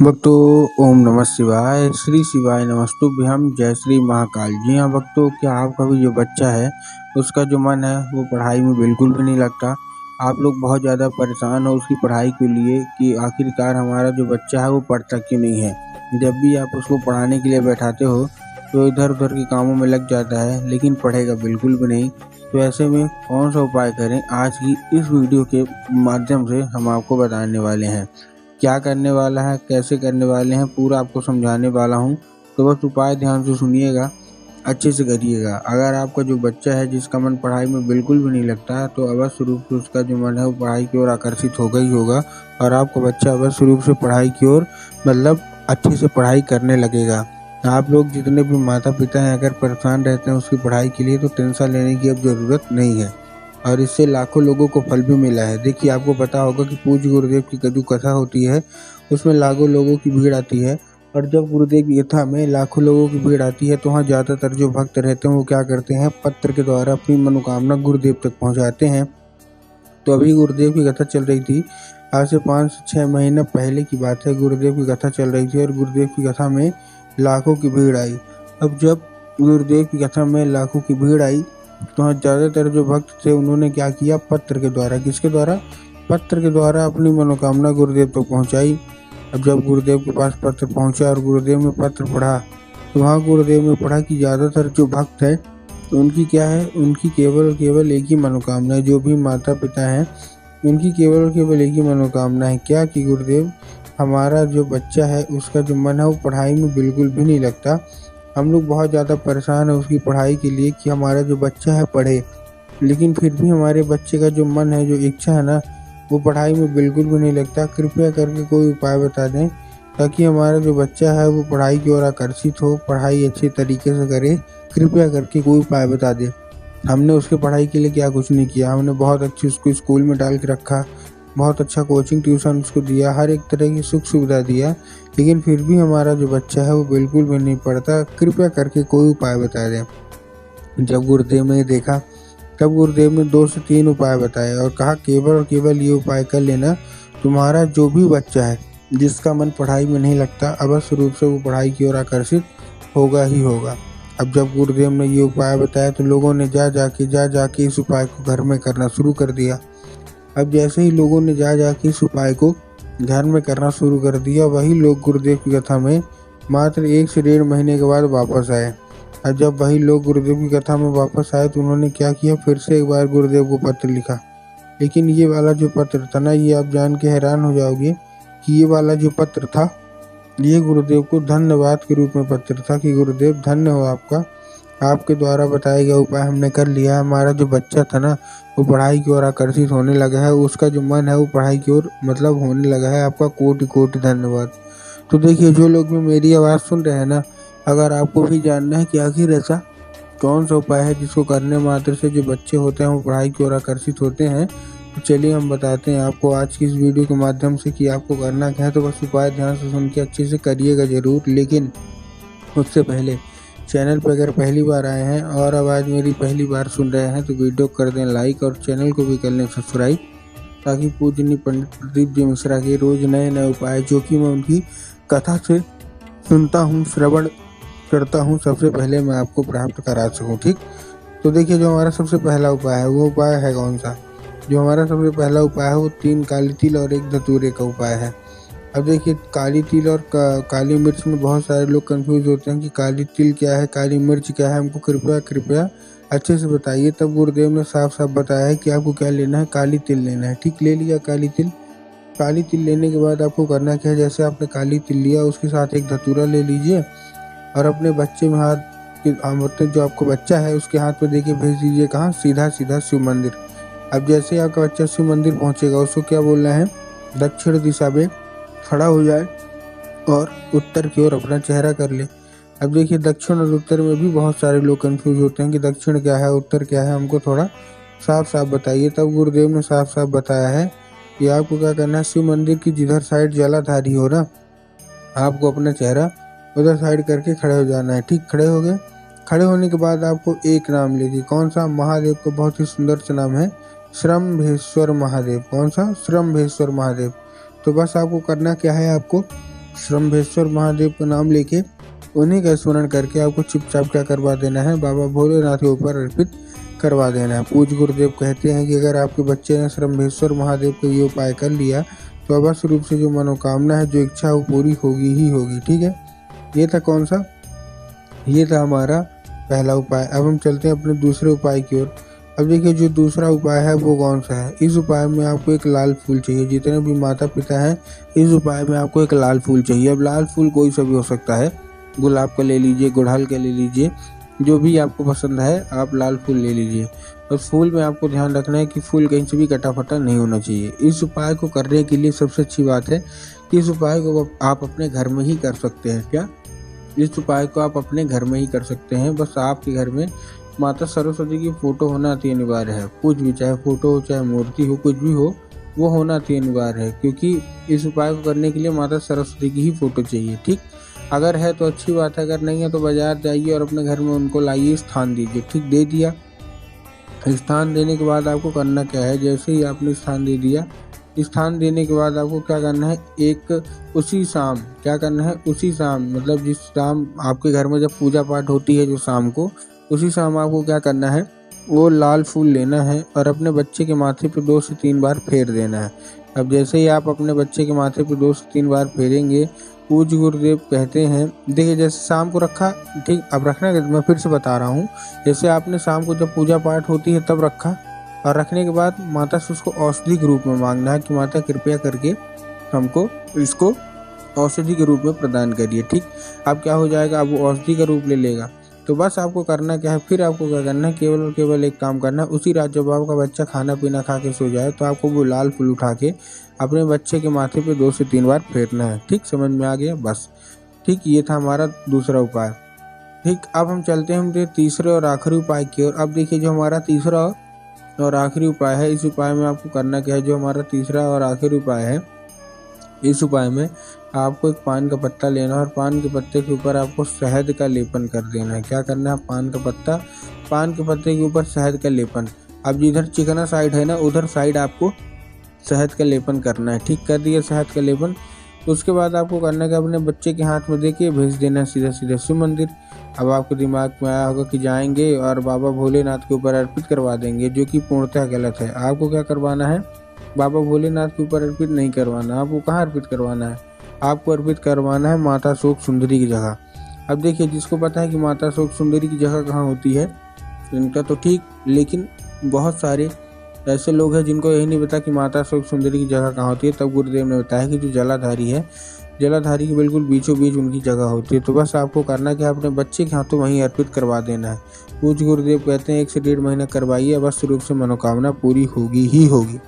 भक्तों, ओम नमः शिवाय, श्री शिवाय नमस्तुभ्यम, जय श्री महाकाल। जी हाँ भक्तों, क्या आपका भी जो बच्चा है उसका जो मन है वो पढ़ाई में बिल्कुल भी नहीं लगता। आप लोग बहुत ज़्यादा परेशान हो उसकी पढ़ाई के लिए कि आखिरकार हमारा जो बच्चा है वो पढ़ता क्यों नहीं है। जब भी आप उसको पढ़ाने के लिए बैठाते हो तो इधर उधर के कामों में लग जाता है, लेकिन पढ़ेगा बिल्कुल भी नहीं। तो ऐसे में कौन सा उपाय करें, आज की इस वीडियो के माध्यम से हम आपको बताने वाले हैं। क्या करने वाला है, कैसे करने वाले हैं, पूरा आपको समझाने वाला हूँ। तो बस उपाय ध्यान से सुनिएगा, अच्छे से करिएगा। अगर आपका जो बच्चा है जिसका मन पढ़ाई में बिल्कुल भी नहीं लगता, तो अवश्य रूप से उसका जो मन है वो पढ़ाई की ओर आकर्षित होगा ही होगा, और आपका बच्चा अवश्य रूप से पढ़ाई की ओर मतलब अच्छे से पढ़ाई करने लगेगा। आप लोग जितने भी माता पिता हैं अगर परेशान रहते हैं उसकी पढ़ाई के लिए, तो टेंशन लेने की अब ज़रूरत नहीं है, और इससे लाखों लोगों को फल भी मिला है। देखिए, आपको पता होगा कि पूज्य गुरुदेव की जो कथा होती है उसमें लाखों लोगों की भीड़ आती है, और जब गुरुदेव की कथा में लाखों लोगों की भीड़ आती है तो वहाँ ज़्यादातर जो भक्त रहते हैं वो क्या करते हैं, पत्र के द्वारा अपनी मनोकामना गुरुदेव तक पहुँचाते हैं। तो अभी गुरुदेव की कथा चल रही थी, आज से 5 से 6 महीने पहले की बात है। गुरुदेव की कथा चल रही थी और गुरुदेव की कथा में लाखों की भीड़ आई। अब जब गुरुदेव की कथा में लाखों की भीड़ आई तो वहाँ ज़्यादातर जो भक्त थे उन्होंने क्या किया, पत्र के द्वारा, किसके द्वारा, पत्र के द्वारा अपनी मनोकामना गुरुदेव तक पहुँचाई। अब जब गुरुदेव के पास पत्र पहुँचा और गुरुदेव में पत्र पढ़ा, तो वहाँ गुरुदेव में पढ़ा कि ज़्यादातर जो भक्त है उनकी क्या है, उनकी केवल और केवल एक ही मनोकामना है। जो भी माता पिता हैं उनकी केवल और केवल एक ही मनोकामना है, क्या कि गुरुदेव हमारा जो बच्चा है उसका जो मन है वो पढ़ाई में बिल्कुल भी नहीं लगता। हम लोग बहुत ज़्यादा परेशान है उसकी पढ़ाई के लिए कि हमारा जो बच्चा है पढ़े, लेकिन फिर भी हमारे बच्चे का जो मन है, जो इच्छा है ना, वो पढ़ाई में बिल्कुल भी नहीं लगता। कृपया करके कोई उपाय बता दें ताकि हमारा जो बच्चा है वो पढ़ाई की ओर आकर्षित हो, पढ़ाई अच्छे तरीके से करे। कृपया करके कोई उपाय बता दें। हमने उसके पढ़ाई के लिए क्या कुछ नहीं किया, हमने बहुत अच्छी उसको स्कूल में डाल के रखा, बहुत अच्छा कोचिंग ट्यूशन उसको दिया, हर एक तरह की सुख सुविधा दिया, लेकिन फिर भी हमारा जो बच्चा है वो बिल्कुल भी नहीं पढ़ता। कृपया करके कोई उपाय बता दें। जब गुरुदेव ने देखा तब गुरुदेव ने 2 से 3 उपाय बताए और कहा केवल और केवल ये उपाय कर लेना, तुम्हारा जो भी बच्चा है जिसका मन पढ़ाई में नहीं लगता, अवश्य रूप से वो पढ़ाई की ओर आकर्षित होगा ही होगा। अब जब गुरुदेव ने ये उपाय बताया तो लोगों ने जा जाके इस उपाय को घर में करना शुरू कर दिया। अब जैसे ही लोगों ने जा जाके इस उपाय को घर में करना शुरू कर दिया, वही लोग गुरुदेव की कथा में मात्र 1 से 1.5 महीने के बाद वापस आए। और जब वही लोग गुरुदेव की कथा में वापस आए तो उन्होंने क्या किया, फिर से एक बार गुरुदेव को पत्र लिखा। लेकिन ये वाला जो पत्र था ना, ये आप जान के हैरान हो जाओगे कि ये वाला जो पत्र था ये गुरुदेव को धन्यवाद के रूप में पत्र था कि गुरुदेव धन्य हो आपका, आपके द्वारा बताया गया उपाय हमने कर लिया। हमारा जो बच्चा था ना वो पढ़ाई की ओर आकर्षित होने लगा है, उसका जो मन है वो पढ़ाई की ओर मतलब होने लगा है। आपका कोटि कोटि धन्यवाद। तो देखिए, जो लोग भी मेरी आवाज़ सुन रहे हैं ना, अगर आपको भी जानना है कि आखिर ऐसा कौन सा उपाय है जिसको करने मात्र से जो बच्चे होते हैं वो पढ़ाई की ओर आकर्षित होते हैं, तो चलिए हम बताते हैं आपको आज की इस वीडियो के माध्यम से कि आपको करना क्या है। तो बस उपाय ध्यान से सुन के अच्छे से करिएगा ज़रूर। लेकिन उससे पहले चैनल पर अगर पहली बार आए हैं और आवाज़ मेरी पहली बार सुन रहे हैं तो वीडियो कर दें लाइक और चैनल को भी कर लें सब्सक्राइब, ताकि पूजनीय पंडित प्रदीप जी मिश्रा के रोज़ नए नए उपाय जो कि मैं उनकी कथा से सुनता हूँ, श्रवण करता हूँ, सबसे पहले मैं आपको प्राप्त करा सकूँ। ठीक, तो देखिए, जो हमारा सबसे पहला उपाय है वो उपाय है कौन सा। जो हमारा सबसे पहला उपाय है वो 3 काली तिल और 1 धतूरे का उपाय है। अब देखिए, काली तिल और काली मिर्च में बहुत सारे लोग कंफ्यूज होते हैं कि काली तिल क्या है, काली मिर्च क्या है, हमको कृपया अच्छे से बताइए। तब गुरुदेव ने साफ साफ बताया है कि आपको क्या लेना है, काली तिल लेना है। ठीक, ले लिया काली तिल। काली तिल लेने के बाद आपको करना क्या है, जैसे आपने काली तिल लिया उसके साथ 1 धतूरा ले लीजिए और अपने बच्चे में मतलब जो आपको बच्चा है उसके हाथ में देके भेज दीजिए, कहाँ, सीधा सीधा शिव मंदिर। अब जैसे आपका बच्चा शिव मंदिर पहुँचेगा उसको क्या बोलना है, दक्षिण दिशा में खड़ा हो जाए और उत्तर की ओर अपना चेहरा कर ले। अब देखिए, दक्षिण और उत्तर में भी बहुत सारे लोग कंफ्यूज होते हैं कि दक्षिण क्या है, उत्तर क्या है, हमको थोड़ा साफ साफ बताइए। तब गुरुदेव ने साफ साफ बताया है कि आपको क्या करना है, शिव मंदिर की जिधर साइड जलाधारी हो ना, आपको अपना चेहरा उधर साइड करके खड़े हो जाना है। ठीक, खड़े हो गए। खड़े होने के बाद आपको एक नाम लीजिए, कौन सा, महादेव का बहुत ही सुंदर सा नाम है, श्रम्भेश्वर महादेव। कौन सा, श्रम्भेश्वर महादेव। तो बस आपको करना क्या है, आपको श्रम्भेश्वर महादेव का नाम लेके उन्हीं का स्मरण करके आपको चुपचाप क्या करवा देना है, बाबा भोलेनाथ के ऊपर अर्पित करवा देना है। पूज्य गुरुदेव कहते हैं कि अगर आपके बच्चे ने श्रम्भेश्वर महादेव को ये उपाय कर लिया तो अवश्य रूप से जो मनोकामना है, जो इच्छा है, वो पूरी होगी ही होगी। ठीक है, ये था कौन सा, ये था हमारा पहला उपाय। अब हम चलते हैं अपने दूसरे उपाय की ओर। अब देखिए जो दूसरा उपाय है वो कौन सा है। इस उपाय में आपको एक लाल फूल चाहिए। जितने भी माता पिता हैं, इस उपाय में आपको एक लाल फूल चाहिए। अब लाल फूल कोई सा भी हो सकता है, गुलाब का ले लीजिए, गुड़हल का ले लीजिए, जो भी आपको पसंद है आप लाल फूल ले लीजिए। उस फूल में आपको ध्यान रखना है कि फूल कहीं से भी कटा फटा नहीं होना चाहिए। इस उपाय को करने के लिए सबसे अच्छी बात है कि इस उपाय को आप अपने घर में ही कर सकते हैं। क्या, इस उपाय को आप अपने घर में ही कर सकते हैं। बस आपके घर में माता सरस्वती की फोटो होना अति अनिवार्य है। कुछ भी, चाहे फोटो हो, चाहे मूर्ति हो, कुछ भी हो, वो होना अति अनिवार्य है, क्योंकि इस उपाय को करने के लिए माता सरस्वती की ही फोटो चाहिए। ठीक, अगर है तो अच्छी बात है, अगर नहीं है तो बाजार जाइए और अपने घर में उनको लाइए, स्थान दीजिए। ठीक, दे दिया। स्थान देने के बाद आपको करना क्या है, जैसे ही आपने स्थान दे दिया, स्थान देने के बाद आपको क्या करना है, एक उसी शाम क्या करना है, उसी शाम मतलब जिस शाम आपके घर में जब पूजा पाठ होती है, जो शाम को, उसी शाम आपको क्या करना है, वो लाल फूल लेना है और अपने बच्चे के माथे पे 2 से 3 बार फेर देना है। अब जैसे ही आप अपने बच्चे के माथे पे 2 से 3 बार फेरेंगे, पूज्य गुरुदेव कहते हैं, देखिए जैसे शाम को रखा, ठीक, अब रखना मैं फिर से बता रहा हूँ। जैसे आपने शाम को जब पूजा पाठ होती है तब रखा, और रखने के बाद माता से उसको औषधि के रूप में मांगना है कि माता कृपया करके हमको इसको औषधि के रूप में प्रदान करिए। ठीक, अब क्या हो जाएगा, अब वो औषधि का रूप ले लेगा। तो बस आपको करना क्या है, फिर आपको क्या करना है, केवल और केवल एक काम करना है। उसी रात जब आपका बच्चा खाना पीना खा के सो जाए तो आपको वो लाल फूल उठा के अपने बच्चे के माथे पे 2 से 3 बार फेरना है। ठीक, समझ में आ गया, बस। ठीक, ये था हमारा दूसरा उपाय। ठीक, अब हम चलते हैं तीसरे और आखिरी उपाय की ओर। अब देखिए जो हमारा तीसरा और आखिरी उपाय है, इस उपाय में आपको करना क्या है, जो हमारा तीसरा और आखिरी उपाय है, इस उपाय में आपको एक पान का पत्ता लेना है और पान के पत्ते के ऊपर आपको शहद का लेपन कर देना है। क्या करना है, पान का पत्ता, पान के पत्ते के ऊपर शहद का लेपन। अब जिधर चिकना साइड है ना, उधर साइड आपको शहद का लेपन करना है। ठीक, कर दिया शहद का लेपन। उसके बाद आपको करना है कि अपने बच्चे के हाथ में देके भेज देना है सीधा सीधा शिव मंदिर। अब आपके दिमाग में आया होगा कि जाएंगे और बाबा भोलेनाथ के ऊपर अर्पित करवा देंगे, जो कि पूर्णतः गलत है। आपको क्या करवाना है, बाबा भोलेनाथ के ऊपर अर्पित नहीं करवाना। आपको कहाँ अर्पित करवाना है, आपको अर्पित करवाना है माता शोक सुंदरी की जगह। अब देखिए जिसको पता है कि माता शोक सुंदरी की जगह कहाँ होती है, इनका तो ठीक, लेकिन बहुत सारे ऐसे लोग हैं जिनको यही नहीं पता कि माता शोक सुंदरी की जगह कहाँ होती है। तब गुरुदेव ने बताया कि जो जलाधारी है, जलाधारी के बिल्कुल बीचों बीच उनकी जगह होती है। तो बस आपको करना क्या, अपने बच्चे के हाथों वहीं अर्पित करवा देना है। पूज्य गुरुदेव कहते हैं 1 से 1.5 महीना करवाइए, अवश्य रूप से मनोकामना पूरी होगी ही होगी।